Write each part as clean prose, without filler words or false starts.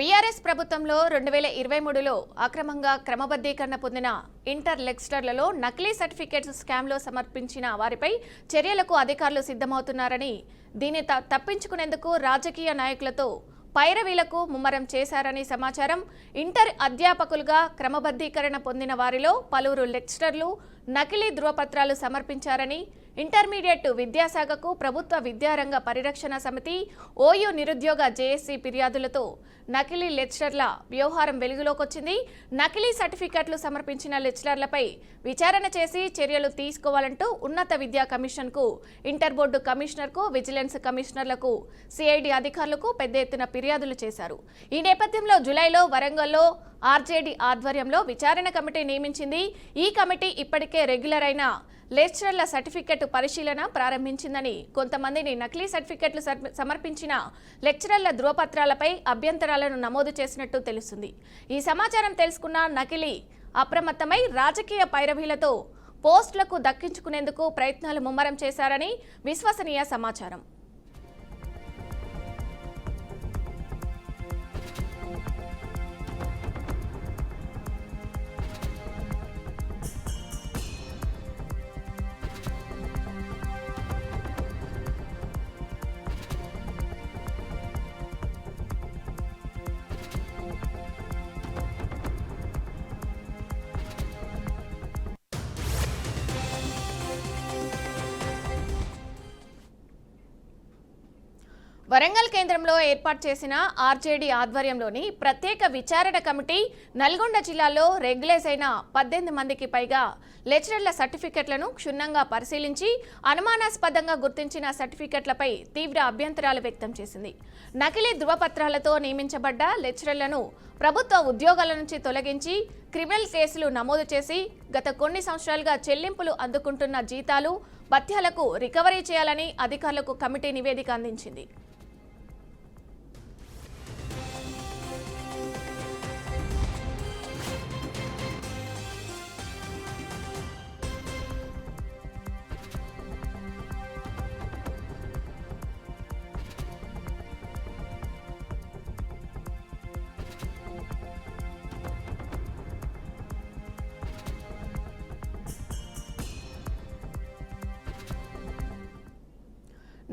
BRS ప్రభుత్వంలో 2023లో అక్రమంగా క్రమబద్ధీకరణ పొందిన ఇంటర్ లెక్చరర్లలో నకిలీ సర్టిఫికేట్స్ స్కామ్లో సమర్పించిన వారిపై చర్యలకు అధికారులు సిద్ధమవుతున్నారని, దీన్ని తప్పించుకునేందుకు రాజకీయ నాయకులతో పైరవీలకు ముమ్మరం చేశారని సమాచారం. ఇంటర్ అధ్యాపకులుగా క్రమబద్ధీకరణ పొందిన వారిలో పలువురు లెక్చరర్లు నకిలీ ధృవపత్రాలు సమర్పించారని, ఇంటర్మీడియట్ విద్యాశాఖకు ప్రభుత్వ విద్యారంగ పరిరక్షణ సమితి ఓయూ నిరుద్యోగ జేఏసీ ఫిర్యాదులతో నకిలీ లెక్చరర్ల వ్యవహారం వెలుగులోకొచ్చింది. నకిలీ సర్టిఫికెట్లు సమర్పించిన లెక్చరర్లపై విచారణ చేసి చర్యలు తీసుకోవాలంటూ ఉన్నత విద్యా కమిషన్కు, ఇంటర్ బోర్డు కమిషనర్కు, విజిలెన్స్ కమిషనర్లకు, సిఐడి అధికారులకు పెద్ద ఎత్తున ఫిర్యాదులు చేశారు. ఈ నేపథ్యంలో జూలైలో వరంగల్లో ఆర్జేడీ ఆధ్వర్యంలో విచారణ కమిటీ నియమించింది. ఈ కమిటీ ఇప్పటికే రెగ్యులర్ అయిన లెక్చరర్ల సర్టిఫికెట్ పరిశీలన ప్రారంభించిందని, కొంతమందిని నకిలీ సర్టిఫికెట్లు సమర్పించిన లెక్చరర్ల ధృవపత్రాలపై అభ్యంతరాలను నమోదు చేసినట్టు తెలుస్తుంది. ఈ సమాచారం తెలుసుకున్న నకిలీ అప్రమత్తమై రాజకీయ పైరవీలతో పోస్టులకు దక్కించుకునేందుకు ప్రయత్నాలు ముమ్మరం చేశారని విశ్వసనీయ సమాచారం. వరంగల్ కేంద్రంలో ఏర్పాటు చేసిన ఆర్జేడీ ఆధ్వర్యంలోని ప్రత్యేక విచారణ కమిటీ నల్గొండ జిల్లాలో రెగ్యులైజ్ అయిన 18 మందికి పైగా లెక్చరర్ల సర్టిఫికెట్లను క్షుణ్ణంగా పరిశీలించి అనుమానాస్పదంగా గుర్తించిన సర్టిఫికెట్లపై తీవ్ర అభ్యంతరాలు వ్యక్తం చేసింది. నకిలీ ధృవపత్రాలతో నియమించబడ్డ లెక్చరర్లను ప్రభుత్వ ఉద్యోగాల నుంచి తొలగించి క్రిమినల్ కేసులు నమోదు చేసి గత కొన్ని సంవత్సరాలుగా చెల్లింపులు అందుకుంటున్న జీతాలు, భత్యాలకు రికవరీ చేయాలని అధికారులకు కమిటీ నివేదిక అందించింది.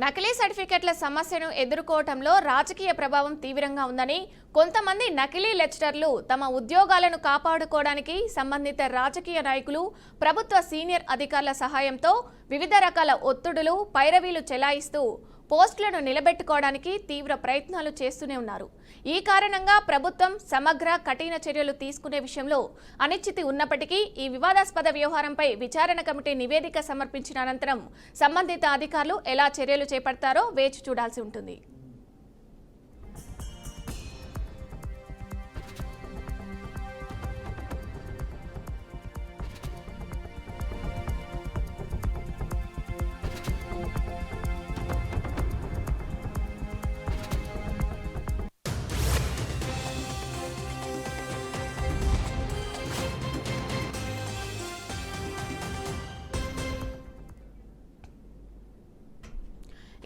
నకిలీ సర్టిఫికెట్ల సమస్యను ఎదుర్కోవటంలో రాజకీయ ప్రభావం తీవ్రంగా ఉందని, కొంతమంది నకిలీ లెక్చరర్లు తమ ఉద్యోగాలను కాపాడుకోవడానికి సంబంధిత రాజకీయ నాయకులు, ప్రభుత్వ సీనియర్ అధికారుల సహాయంతో వివిధ రకాల ఒత్తిడులు, పైరవీలు చెలాయిస్తూ పోస్టులను నిలబెట్టుకోవడానికి తీవ్ర ప్రయత్నాలు చేస్తూనే ఉన్నారు. ఈ కారణంగా ప్రభుత్వం సమగ్ర కఠిన చర్యలు తీసుకునే విషయంలో అనిశ్చితి ఉన్నప్పటికీ ఈ వివాదాస్పద వ్యవహారంపై విచారణ కమిటీ నివేదిక సమర్పించిన అనంతరం సంబంధిత అధికారులు ఎలా చర్యలు చేపడతారో వేచి చూడాల్సి ఉంటుంది.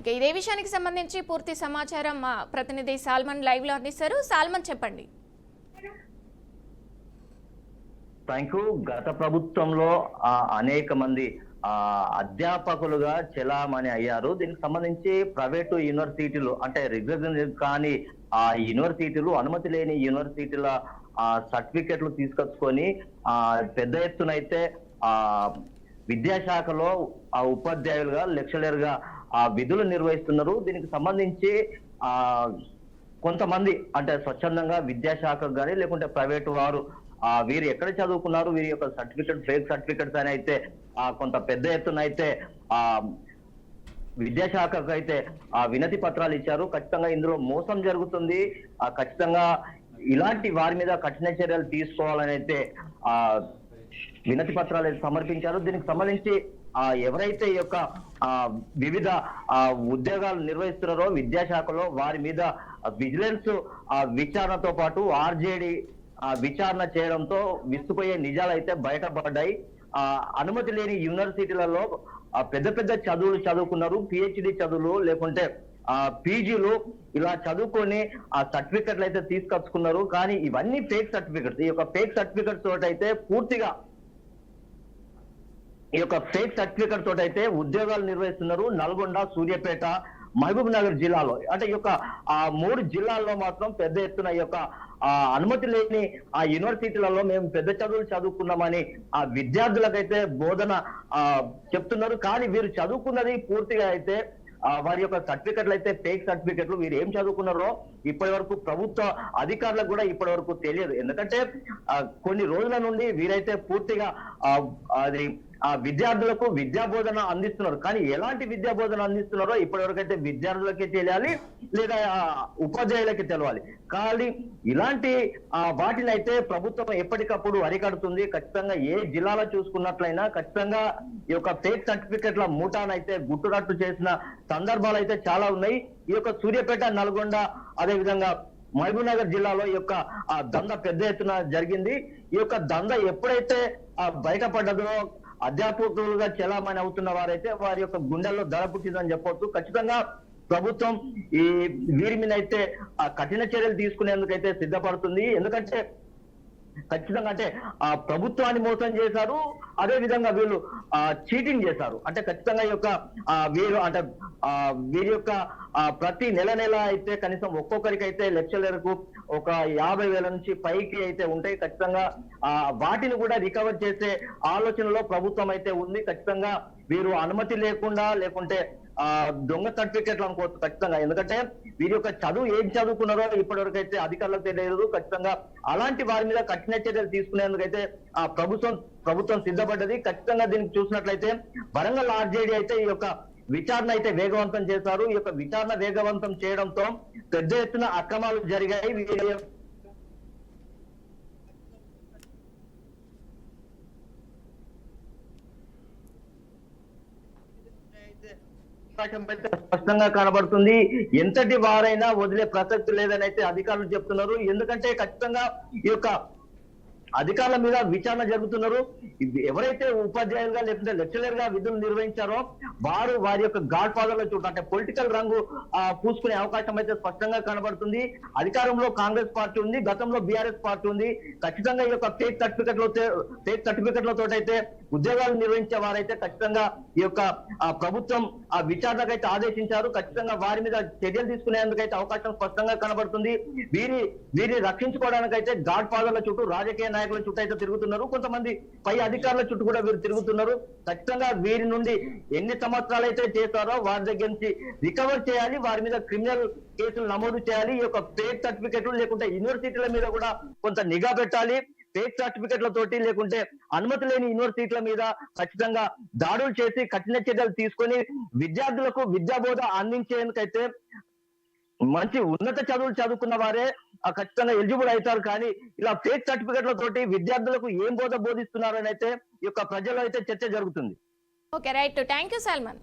ఇక ఇదే విషయానికి సంబంధించి పూర్తి సమాచారం మా ప్రతినిధి సాల్మన్ లైవ్ లో అందిస్తారు. సాల్మన్, చెప్పండి. Thank you. గత ప్రభుత్వంలో అనేక మంది అధ్యాపకులుగా చెలామణి అయ్యారు. దీనికి సంబంధించి ప్రైవేటు యూనివర్సిటీలు, అంటే రికగ్నైజ్ కాని యూనివర్సిటీలు, అనుమతి లేని యూనివర్సిటీల సర్టిఫికెట్లు తీసుకొచ్చుకొని పెద్ద ఎత్తున అయితే విద్యాశాఖలో ఉపాధ్యాయులుగా, లెక్చరర్ గా విధులు నిర్వహిస్తున్నారు. దీనికి సంబంధించి కొంతమంది అంటే స్వచ్ఛందంగా విద్యాశాఖకు కానీ లేకుంటే ప్రైవేటు వారు వీరు ఎక్కడ చదువుకున్నారు, వీరి యొక్క సర్టిఫికెట్ ఫేక్ సర్టిఫికెట్స్ అని అయితే కొంత పెద్ద ఎత్తున అయితే విద్యాశాఖకు అయితే వినతి పత్రాలు ఇచ్చారు. ఖచ్చితంగా ఇందులో మోసం జరుగుతుంది, ఖచ్చితంగా ఇలాంటి వారి మీద కఠిన చర్యలు తీసుకోవాలని అయితే వినతి పత్రాలు సమర్పించారు. దీనికి సంబంధించి ఎవరైతే ఈ యొక్క వివిధ ఉద్యోగాలు నిర్వహిస్తున్నారో విద్యాశాఖలో వారి మీద విజిలెన్స్ విచారణతో పాటు ఆర్జేడీ విచారణ చేయడంతో విస్తుపోయే నిజాలు అయితే బయటపడ్డాయి. అనుమతి లేని యూనివర్సిటీలలో పెద్ద పెద్ద చదువులు చదువుకున్నారు, పిహెచ్డి చదువులు లేకుంటే పీజీలు ఇలా చదువుకొని ఆ సర్టిఫికెట్లు అయితే తీసుకొచ్చుకున్నారు. కానీ ఇవన్నీ ఫేక్ సర్టిఫికెట్స్. ఈ యొక్క ఫేక్ సర్టిఫికెట్స్ తోటి అయితే పూర్తిగా ఈ యొక్క ఫేక్ సర్టిఫికెట్ తోటి అయితే ఉద్యోగాలు నిర్వహిస్తున్నారు. నల్గొండ, సూర్యాపేట, మహబూబ్ నగర్ జిల్లాలో, అంటే ఈ యొక్క ఆ 3 జిల్లాల్లో మాత్రం పెద్ద ఎత్తున ఈ యొక్క అనుమతి లేని ఆ యూనివర్సిటీలలో మేము పెద్ద చదువులు చదువుకున్నామని ఆ విద్యార్థులకైతే బోధన చెప్తున్నారు. కానీ వీరు చదువుకున్నది పూర్తిగా అయితే వారి యొక్క సర్టిఫికెట్లు అయితే ఫేక్ సర్టిఫికెట్లు. వీరు ఏం చదువుకున్నారో ఇప్పటి వరకు ప్రభుత్వ అధికారులకు కూడా ఇప్పటి వరకు తెలియదు. ఎందుకంటే కొన్ని రోజుల నుండి వీరైతే పూర్తిగా అది విద్యార్థులకు విద్యా బోధన అందిస్తున్నారు. కానీ ఎలాంటి విద్యా బోధన అందిస్తున్నారో ఇప్పటి వరకు అయితే విద్యార్థులకే తెలియాలి, లేదా ఉపాధ్యాయులకి తెలవాలి. కానీ ఇలాంటి వాటిని అయితే ప్రభుత్వం ఎప్పటికప్పుడు అరికడుతుంది. ఖచ్చితంగా ఏ జిల్లాలో చూసుకున్నట్లయినా ఖచ్చితంగా ఈ యొక్క ఫేక్ సర్టిఫికెట్ల మూటానైతే గుట్టురట్టు చేసిన సందర్భాలు అయితే చాలా ఉన్నాయి. ఈ యొక్క సూర్యాపేట, నల్గొండ, అదే విధంగా మహబూబ్ నగర్ జిల్లాలో ఈ యొక్క దంద పెద్ద ఎత్తున జరిగింది. ఈ యొక్క దంద ఎప్పుడైతే బయటపడ్డదో అధ్యాపకులుగా చెలామణి అవుతున్న వారైతే వారి యొక్క గుండెల్లో దడ పుట్టిందని చెప్పొచ్చు. ఖచ్చితంగా ప్రభుత్వం వీరి మీద అయితే కఠిన చర్యలు తీసుకునేందుకైతే సిద్ధపడుతుంది. ఎందుకంటే ఖచ్చితంగా అంటే ప్రభుత్వాన్ని మోసం చేశారు, అదే విధంగా వీళ్ళు చీటింగ్ చేశారు. అంటే ఖచ్చితంగా ఈ యొక్క వీరు అంటే వీరి యొక్క ప్రతి నెల అయితే కనీసం ఒక్కొక్కరికి అయితే లెక్చరర్కు ఒక 50,000 నుంచి పైకి అయితే ఉంటాయి. ఖచ్చితంగా వాటిని కూడా రికవర్ చేసే ఆలోచనలో ప్రభుత్వం అయితే ఉంది. ఖచ్చితంగా వీరు అనుమతి లేకుండా, లేకుంటే దొంగ సర్టిఫికెట్లు అనుకోవచ్చు ఖచ్చితంగా. ఎందుకంటే వీరి యొక్క చదువు ఏం చదువుకున్నారో ఇప్పటి వరకు అయితే అధికారులకు తెలియదు. ఖచ్చితంగా అలాంటి వారి మీద కఠిన చర్యలు తీసుకునేందుకైతే ప్రభుత్వం సిద్ధపడ్డది. ఖచ్చితంగా దీనికి చూసినట్లయితే వరంగల్ ఆర్జేడీ అయితే ఈ యొక్క విచారణ అయితే వేగవంతం చేశారు. ఈ యొక్క విచారణ వేగవంతం చేయడంతో పెద్ద ఎత్తున అక్రమాలు జరిగాయి. స్పష్టంగా కనబడుతుంది. ఎంతటి వారైనా వదిలే ప్రసక్తి లేదని అయితే అధికారులు చెప్తున్నారు. ఎందుకంటే ఖచ్చితంగా ఈ యొక్క అధికారుల మీద విచారణ జరుగుతున్నారు. ఎవరైతే ఉపాధ్యాయులుగా లేకుంటే లెక్చరర్ గా విధులు నిర్వహించారో వారి యొక్క గాడ్ ఫాదర్ల చుట్టూ అంటే పొలిటికల్ రంగు పూసుకునే అవకాశం అయితే స్పష్టంగా కనబడుతుంది. అధికారంలో కాంగ్రెస్ పార్టీ ఉంది, గతంలో బీఆర్ఎస్ పార్టీ ఉంది. ఖచ్చితంగా ఈ యొక్క ఫేక్ సర్టిఫికెట్లతో అయితే ఉద్యోగాలు నిర్వహించే వారైతే ఖచ్చితంగా ఈ యొక్క ప్రభుత్వం విచారణకైతే ఆదేశించారు. ఖచ్చితంగా వారి మీద చర్యలు తీసుకునేందుకైతే అవకాశం స్పష్టంగా కనబడుతుంది. వీరిని రక్షించుకోవడానికైతే గాడ్ ఫాదర్ల చుట్టూ, రాజకీయ నాయకుల చుట్టూ అయితే తిరుగుతున్నారు. కొంతమంది పై అధికారుల చుట్టూ కూడా వీరు తిరుగుతున్నారు. ఖచ్చితంగా వీరి నుండి ఎన్ని సంవత్సరాలు అయితే చేస్తారో వారి దగ్గర నుంచి రికవర్ చేయాలి, వారి మీద క్రిమినల్ కేసులు నమోదు చేయాలి. ఈ యొక్క ఫేక్ సర్టిఫికెట్లు లేకుంటే యూనివర్సిటీల మీద కూడా కొంత నిఘా పెట్టాలి. ఫేక్ సర్టిఫికెట్లతోటి లేకుంటే అనుమతి లేని యూనివర్సిటీల మీద ఖచ్చితంగా దాడులు చేసి కఠిన చర్యలు తీసుకొని విద్యార్థులకు విద్యాబోధ అందించేందుకైతే మంచి ఉన్నత చదువులు చదువుకున్న వారే ఖచ్చితంగా ఎలిజిబుల్ అవుతారు. కానీ ఇలా ఫేక్ సర్టిఫికెట్లతోటి విద్యార్థులకు ఏం బోధిస్తున్నారని అయితే ఈ యొక్క ప్రజల్లో అయితే చర్చ జరుగుతుంది. Okay, right. Thank you Salman.